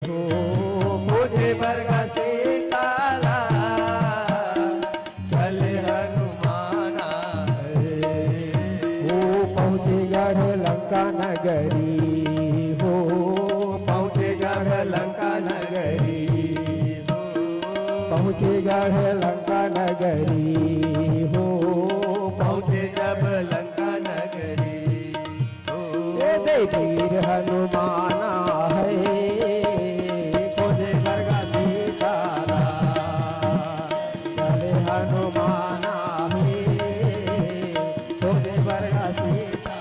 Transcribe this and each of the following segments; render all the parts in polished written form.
हो मुझे बरगा से काला चल हनुमाना हो पहुँचे गढ़ लंका नगरी हो पहुँचे गढ़ लंका नगरी हो पहुँचे गढ़ लंका नगरी हो पहुँचे जब लंका नगरी हो वीर हनुमाना है मुझे बरगा सीतारा चले हनुमाना है मुझे बरगा सीतारा।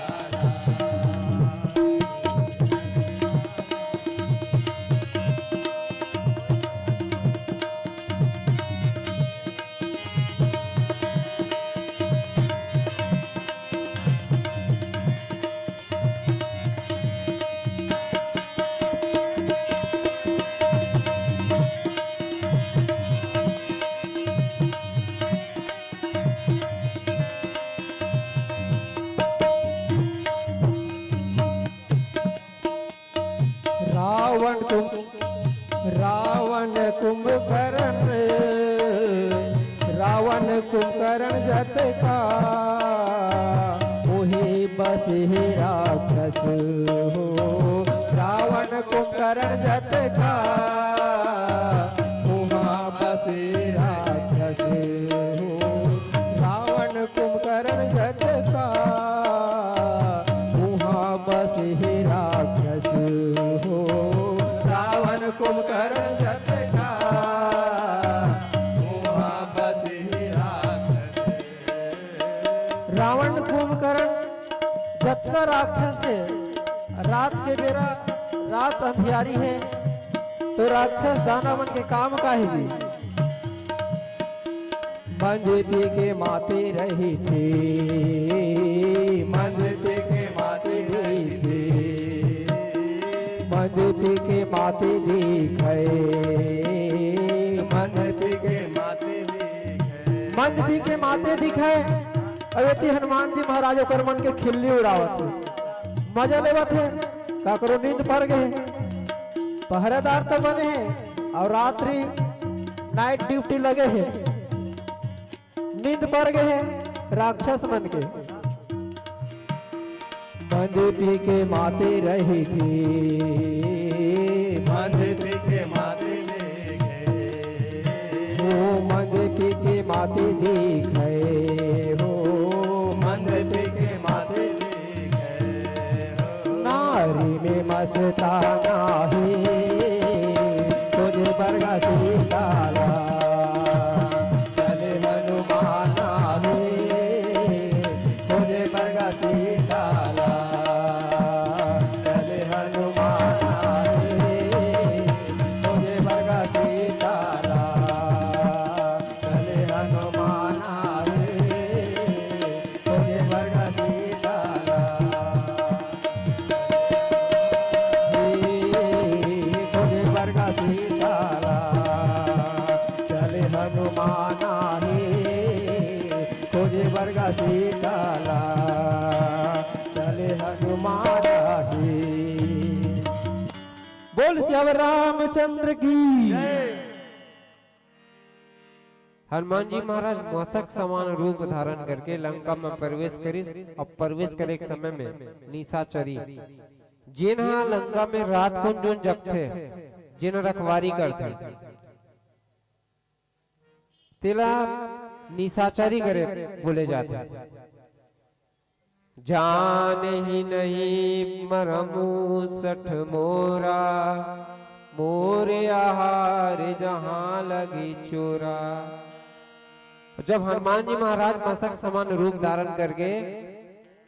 रावण कुंभकर्ण रावण कुंभकर्ण जत का ओहे बस हे राक्षस हो रावण कुंभकर्ण जत का वहाँ बस राक्षस हो रावण कुंभकर्ण जत का वहाँ बस हे राक्षस हो रावण कुंभकर्ण जत का वहाँ बस हे राक्षस। रावण कुंभकर्ण जत का राक्षस है। रात के बेरा रात अंधियारी है तो राक्षस दाना बन के काम का है जी मंदिर के माते रही थे मंदिर के माते रही थे मंदिर के माते दिखे मंदिर के माते दिखे मंदिर के माते दिखे अवेती हनुमान जी महाराज ओकर मन के खिल्ली उड़ावत मजा लेवत है का करो नींद पड़ गए पहरेदार तो बने हैं और रात्रि नाइट ड्यूटी लगे हैं नींद पड़ गए हैं राक्षस बन के मंदिर के माते रही थी मंदिर के माते हो मंदिर के माते दिखे हो मंदिर के माते नारी में मस्ताना है तुझे बरगा सीतारा चले हनुमाना है तुझे बरगा सीतारा चले हनुमाना है तुझे बरगा सीतारा चले हनुमाना है तुझे बरगा सीतारा बरगा सीतारा चले हनुमाना है खोजे बरगा सीतारा चले हनुमाना है। बोल श्याम रामचंद्र की। हनुमान जी महाराज मशक समान रूप धारण करके लंका में प्रवेश करी और प्रवेश करे के समय में निशाचरी जिन्हा लंका में रात को जोन जगते जिन रखवारी करते तिला निशाचरी करे बोले जाते जान ही नहीं मरमू सठ मोरा मोरे आहार जहां लगी चोरा। जब हनुमान जी महाराज मशक समान रूप धारण करके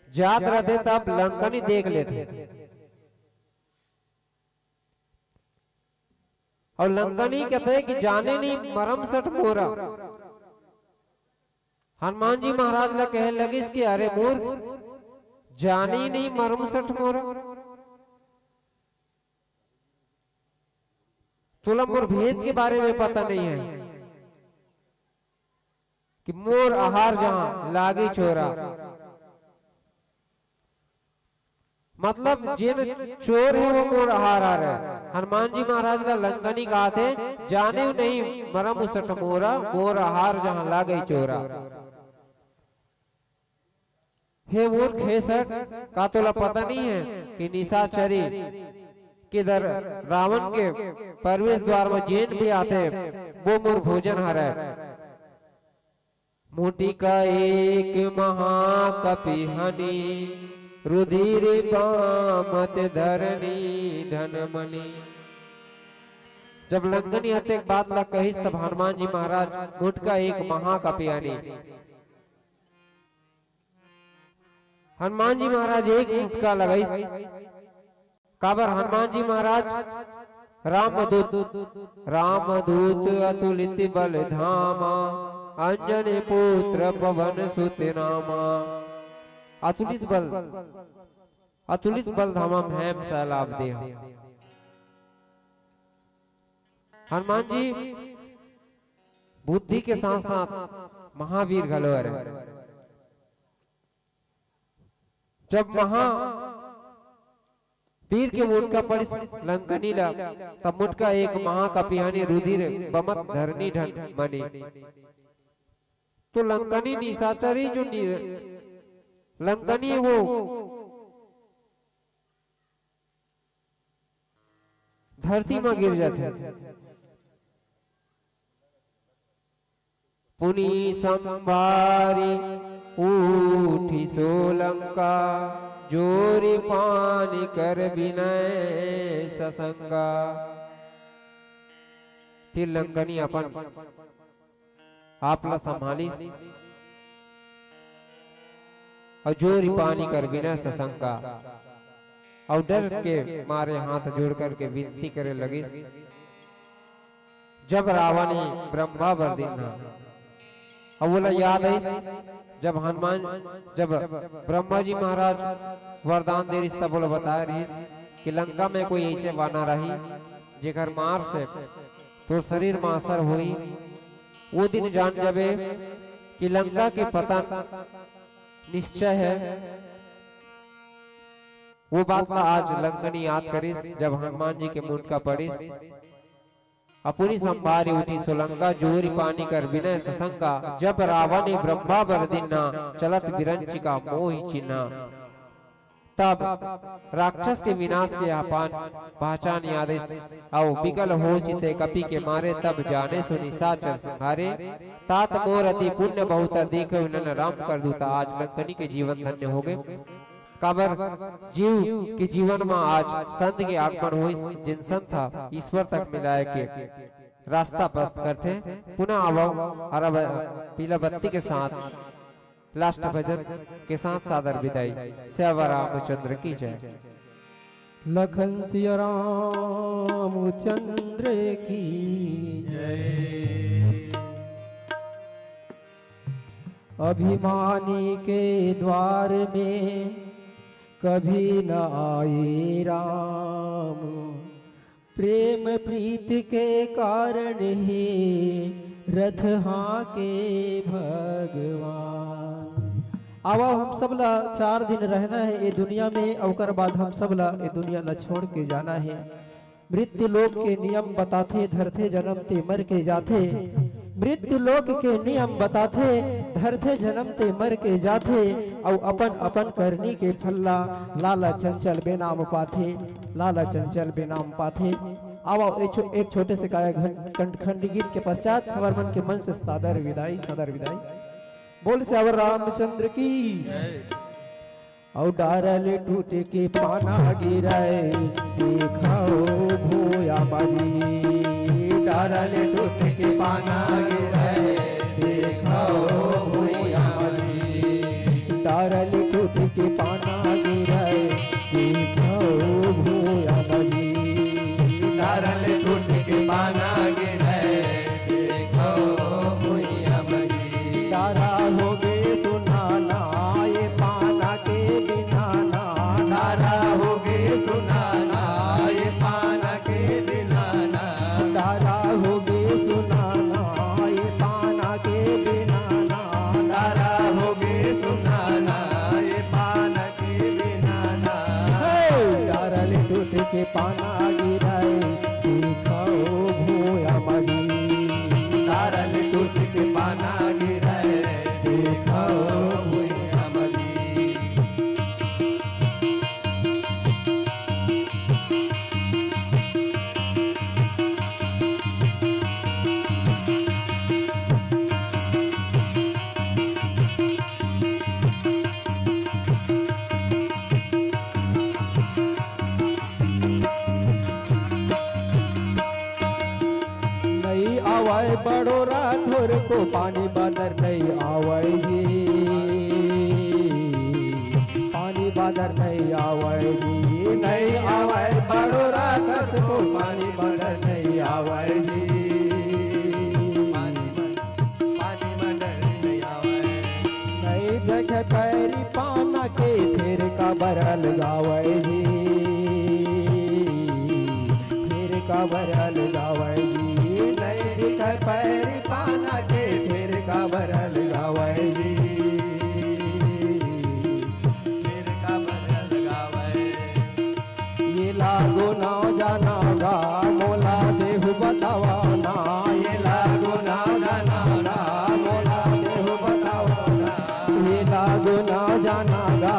जात रहते तब लंकनी देख लेते और लंकनी कहते हैं कि जाने नहीं मरम सठ मोरा। हनुमान जी महाराज ला कहे लगिस कि अरे मूर्ख जानी नहीं मरम सठ मोरा तुला मोर भेद के बारे में पता नहीं है कि मोर आहार जहां लागी चोरा मतलब जिन चोर है वो मोर आहार आ रहा है हनुमान जी महाराज ला लंकनी कहा थे, जाने नहीं मरम उसठ मोरा, मोरा हार जहां ला गई चोरा। हे मूर्ख, हे सठ, का तोला पता नहीं है कि निशाचरी किधर रावण के प्रवेश द्वार में जैन भी आते, वो मोर भोजन हरे। मोटी का एक महाकपि हनी, रुधिर पामत धरनी धनमणि। जब लंकनी हते एक बात ला कहिस, तब हनुमान जी महाराज मुटका एक महाकपि हनी। हनुमान जी महाराज एक मुटका लगाइस, काबर हनुमान जी महाराज रामदूत अतुलित बल धामा, अंजनी पुत्र पवन सुत नामा। अतुलित बल धामा हेम सैलाब देह। हनुमान जी बुद्धि के साथ साथ महावीर घलोर है। जब वीर के मुटका पड़िस लंकनी ला, तब मुटका एक महाकपिहानी रुधिर बमत धरनी ढन मनी। तो लंकनी निशाचरी जो लंकनी वो धरती में गिर जाते। पुनी संभारी उठी सोलंका, जोरी पानी कर विनय ससंगा। फिर लंकनी अपन आपला संभालिस और जोरी पानी कर विनय ससंगा, और डर के मारे हाथ जोड़ करके विनती करे लगिस। जब रावणी ब्रह्मा बरदिना, और बोला याद है जब ब्रह्मा जी महाराज वरदान दे रिश्ता बोला बताया रही कि लंका में कोई ऐसे वाना रही जेकर मार से तो शरीर में असर हुई, वो दिन जान जबे कि लंका के पतन निश्चय है। वो बात का आज लंकनी याद करिस, जब हनुमान जी के मुंड का पड़िस। अपनी संभारी उठी सोलंका, जोरी पानी कर विनय ससंका। जब रावण ब्रह्मा बरदिना, चलत बिरंची का मोहि चिन्हा। तब राक्षस के विनाश के आपान पहचान यादेस, आओ बिकल हो चिते कपि के मारे। तब जाने सो निशाचर संहारे, तात मोर अति पुण्य बहुत देख नन राम कर दूता। आज लंकनी के जीवन धन्य हो गए, काबर जीव के जीवन में आज संत के आगमन हो। जिन संत था ईश्वर तक मिलाए के रास्ता प्रस्त करते। पुनः आवो हरा पीला बत्ती के साथ लास्ट भजन के साथ सादर विदाई। श्याम रामचंद्र की जय। लखन सिया रामचंद्र की जय। अभिमानी के द्वार में कभी न आए राम, प्रेम प्रीत के कारण ही रथ हाके भगवान। अब हम सब ला 4 दिन रहना है ये दुनिया में, और बाद हम सब ला ये दुनिया ला छोड़ के जाना है। मृत्यु लोक के नियम बताते, धरते जन्मते मर के जाते। मृत्यु लोक के नियम बताते, धरते जन्मते मर के जाते। और अपन अपन करनी के फल्ला लाला चंचल बेनाम पाथे, लाला चंचल बेनाम पाथे। आओ एक छोटे से गायक खंड गीत के पश्चात हमारे मन के मन से सादर विदाई, सादर विदाई। बोल से अवर रामचंद्र की। और डारले टूटे के पाना गिराए, देखाओ भोया बारी। डारले टूटे के पाना गिराए, देखाओ भोया बारी। डारले टूटे के पाना गिराए, देखाओ भोया बारी। डारले टूटे के पाना गिराए, देखाओ भोया बारी। डारा हो गए सुनाना ये पाना के बिना ना। डारा हो गए सुनाना ये पाना के बिना ना। डारा हो गए सुनाना ये पाना के बिना ना। डारा हो गए सुनाना ये पाना के बिना ना। डारले टूट के पाना गिराए, आवे बड़ोरा थोर को पानी बादर नहीं आवे जी, पानी बादर नहीं आवे जी, नहीं आवे बड़ोरा थोर को पानी बादर नहीं आवे जी, पानी बादर नहीं आवे। नहीं देखे पैरी पाना के फिर का बरल गावे जी, फिर का बरल गावे जी, नहीं दिखे पैरी पाना के फिर का बरल गावे जी, फिर का बरल गावे। ये लागो ना जाना गा मोला देहु बतावा ना, ये लागो ना जाना गा मोला देहु बतावा ना, ये लागो ना जाना गा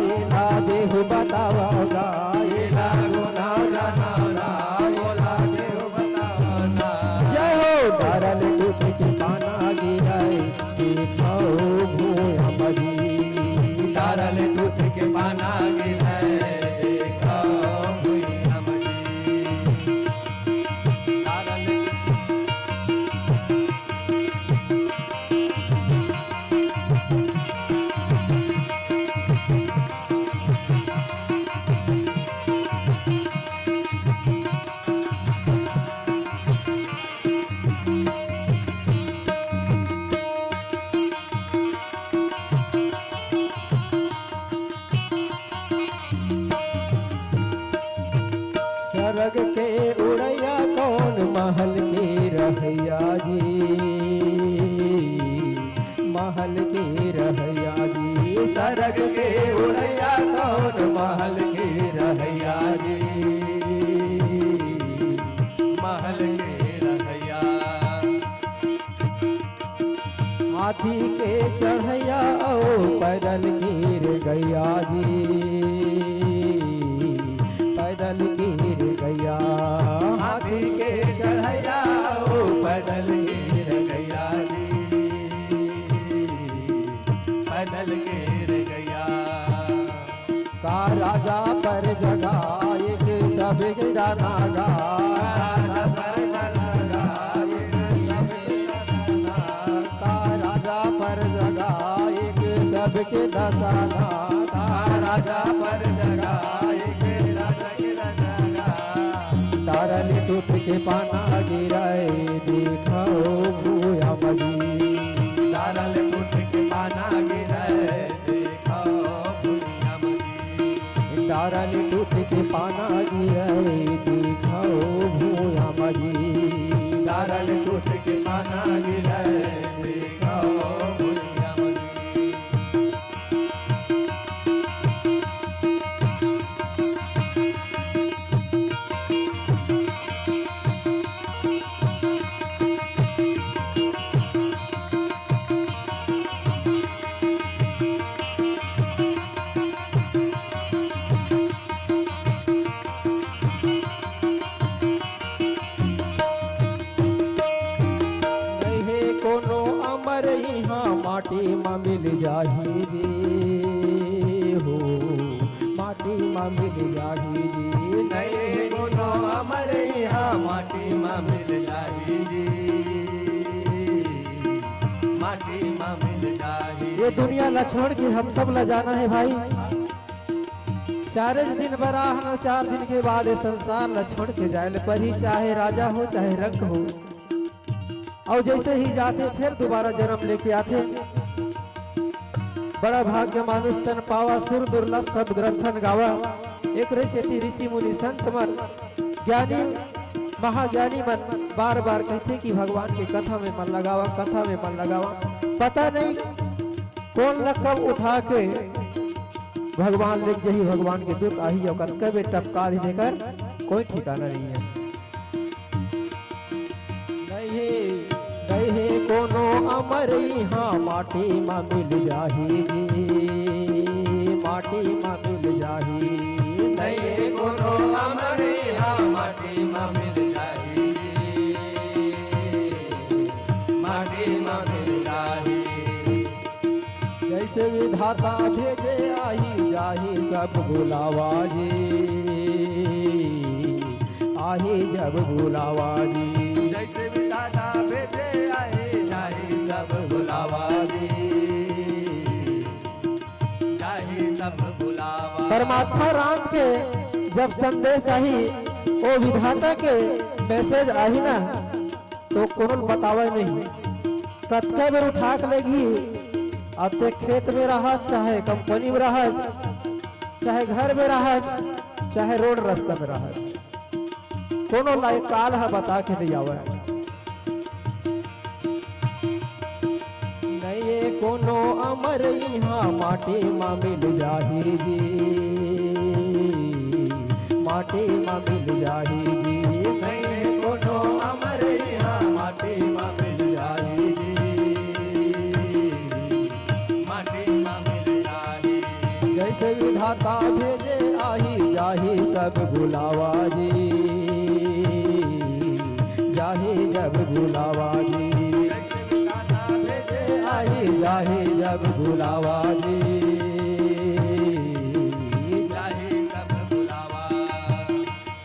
ये ला देहु बतावा गा, ये लागो ना जाना गा मोला देहु बतावा ना। जय हो धरल टूट के पाना गिराए देखो भूया मजी, तारल टूट के पाना गिरे देखो भुइयां मजी। तारल सरग के उड़ैया कौन महल के रहैया जी, महल के रहैया जी, सरग के उड़ैया कौन महल के रहैया जी, महल के रहैया। हाथी के चढ़ैया ओ पैदल गिर गैया जी, पैदल गिर गैया, हाथी के चढ़ैया ओ पैदल गिर गया जी, पैदल गिर गया। का राजा पर जगा एक सब गिराना गा, राजा पर जगा एक सब गिराना, का राजा पर जगा एक सबके दसाना, का राजा पर जगा एक राजा गिराना। तारल टूट के पाना गिराए देखो भूया मजी, तारल टूट के पाना गिरे देखो भुइयां मजी, तारल टूट के पाना गिराए देखो भूया मजी, तारल टूट के पाना गिरे देखो भुइयां मजी। नहीं कोनो अमर यहाँ माटी में मिल जाही रे हो, माटी में मिल जाही रे, नहीं कोनो अमर यहाँ माटी में मिल जाही जी, माटी में मिल जाही। ये दुनिया लछोड़ के हम सब ल जाना है भाई, चार दिन बराहन और 4 दिन के बाद ये संसार ल छोड़ के जाए पर ही, चाहे राजा हो चाहे रंग हो, और जैसे ही जाते फिर दोबारा जन्म लेके आते। बड़ा भाग्य मानुष तन पावा सुर दुर्लभ सब ग्रंथन गावा, एक ऋषि ऋषि मुनि संत मन ज्ञानी महाज्ञानी मन बार बार कहते कि भगवान की कथा में मन लगावा, कथा में मन लगावा। पता नहीं कौन लकब उठा के भगवान लिख जही भगवान के दूत आई और कभी टपका देकर कोई ठिकाना नहीं है। नहीं कोनो अमर यहाँ माटी में मिल जाही जी, माटी में मिल जाही, नहीं कोनो अमर यहाँ माटी में मिल जाही जी, माटी में मिल जाही। जैसे विधाता भेजे आई जाही सब बुलावा जी, आही जब बुलावा जी। जैसे विधाता भेजे आए जाहि सब बुलावा जी, जाहि सब बुलावा। परमात्मा राम के जब संदेश आई, वो विधाता के मैसेज आई ना, तो कोनो बतावे नहीं, कतका बेर उठा के लेगी। अब ते खेत में रहा, चाहे कंपनी में रहा, चाहे घर में रहा, चाहे रोड रास्ता में रहा, कोनो लायक काल है बता के नहीं आवे। नहीं कोनो अमर यहाँ माटी मा मिल जाही जी, माटी मा मिल जाही जी। नहीं कोनो अमर यहाँ माटी मा मिल जाही जी, माटी मा मिल जाही। जैसे विधाता भेजे आही जाही सब बुलावा जी, जाही जब बुलावा जी। जैसे विधाता भेजे आही जाही जब बुलावा जी, जाहि सब बुलावा।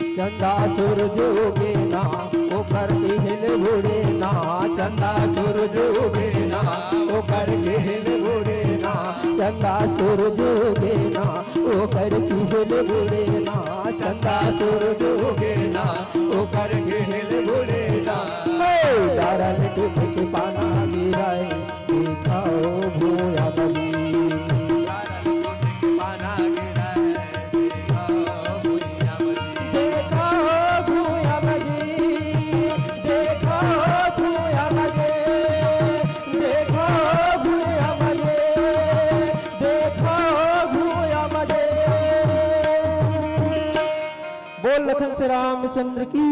चंदा सूरज उगे ना ओकर हिल बुड़े ना, चंदा सूरज उगे ना ओकर हिल बुड़े ना, चंदा सूरज उगे ना ओकर हिल बुड़े ना, चंदा सूरज उगे ना ओकर हिल बुड़े ना। दारन के पाना गिराए दिखाओ भूया बली, पाना गिराए देखो भुइयां बली। देखो भूया बली, देखो भूया बली, देखो भूया बली, देखो भूया बली। बोल लखन से रामचंद्र की।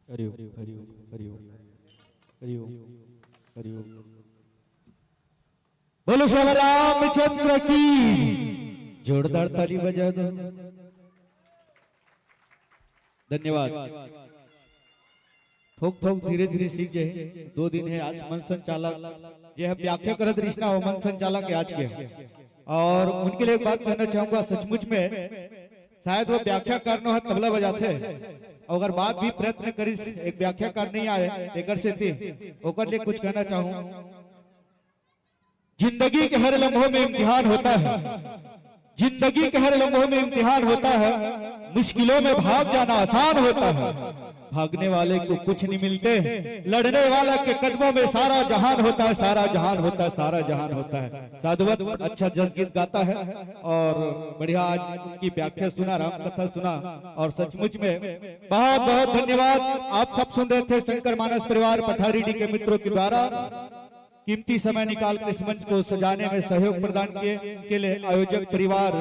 हरिओम हरिओम हरिओम हरिओम हरिओम। बोलो श्री रामचंद्र की। जोरदार ताली बजा दो। धन्यवाद। थोक थोक धीरे धीरे सीख जाए। 2 दिन है आज मन संचालक जे है व्याख्या करत रचना हो, मन संचालक आज के, और उनके लिए एक बात कहना चाहूंगा। सचमुच में शायद वो व्याख्याकार न हो, तबला बजाते, अगर बात भी प्रयत्न करी एक व्याख्याकार नहीं आए एकर से थी, ओकर लिए कुछ कहना चाहूं। जिंदगी के हर लम्हों में इम्तिहान होता है, जिंदगी के हर लम्हों में इम्तिहान होता है, मुश्किलों में भाग जाना आसान होता है, भागने वाले को कुछ नहीं मिलते, लड़ने वाला के कदमों में सारा जहान होता है, सारा जहान होता है, सारा जहान होता है। साधुवत अच्छा जस गीत गाता है और बढ़िया आज की व्याख्या सुना, राम कथा सुना, और सचमुच में बहुत बहुत धन्यवाद। आप सब सुन रहे थे शंकर मानस परिवार पठारी डी के मित्रों के द्वारा कीमती समय निकाल कर इस मंच को सजाने में सहयोग प्रदान किए के लिए आयोजक परिवार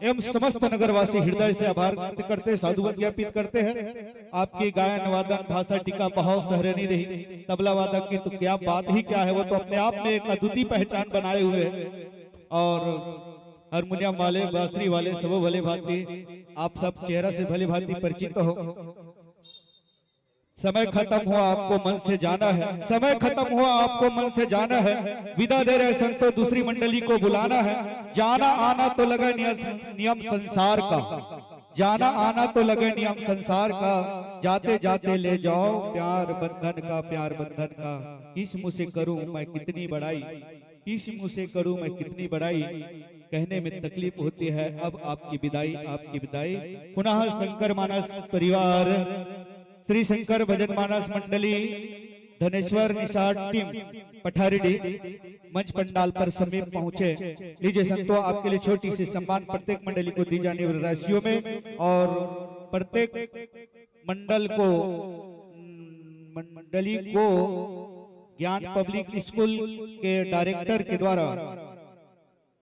एवं समस्त नगरवासी हृदय से आभार व्यक्त करते, साधुवाद ज्ञापित करते हैं। आपकी गायन वादन भाषा टीका बहुत सराहनीय रही। तबला वादक की तो क्या बात ही क्या है, वो तो अपने आप में एक अद्वितीय पहचान बनाए हुए हैं। और हारमोनियम वाले, बांसुरी वाले सब भले भांति, आप सब चेहरा से भले भांति परिचित हो। समय खत्म हुआ, आपको मन से जाना है, समय खत्म हुआ, आपको मन से जाना है। विदा दे रहे संतों, दूसरी मंडली को बुलाना है। जाना आना तो लगे नियम संसार का, जाना आना तो लगे नियम संसार का, जाते जाते ले जाओ प्यार बंधन का, प्यार बंधन का। किस मुँह से करूं मैं कितनी बड़ाई, किस मुँह से करूं मैं कितनी बड़ाई, कहने में तकलीफ होती है। अब आपकी विदाई, आपकी विदाई। पुनः शंकर मानस परिवार, श्री शंकर भजन मानस मंडली, धनेश्वर निषाद टीम पठारीडी मंच पंडाल पर समीप पहुंचे। लीजिए संतों, आपके लिए छोटी सी सम्मान प्रत्येक मंडली को दी जाने वाली राशियों में, और प्रत्येक मंडली को ज्ञान पब्लिक स्कूल के डायरेक्टर के द्वारा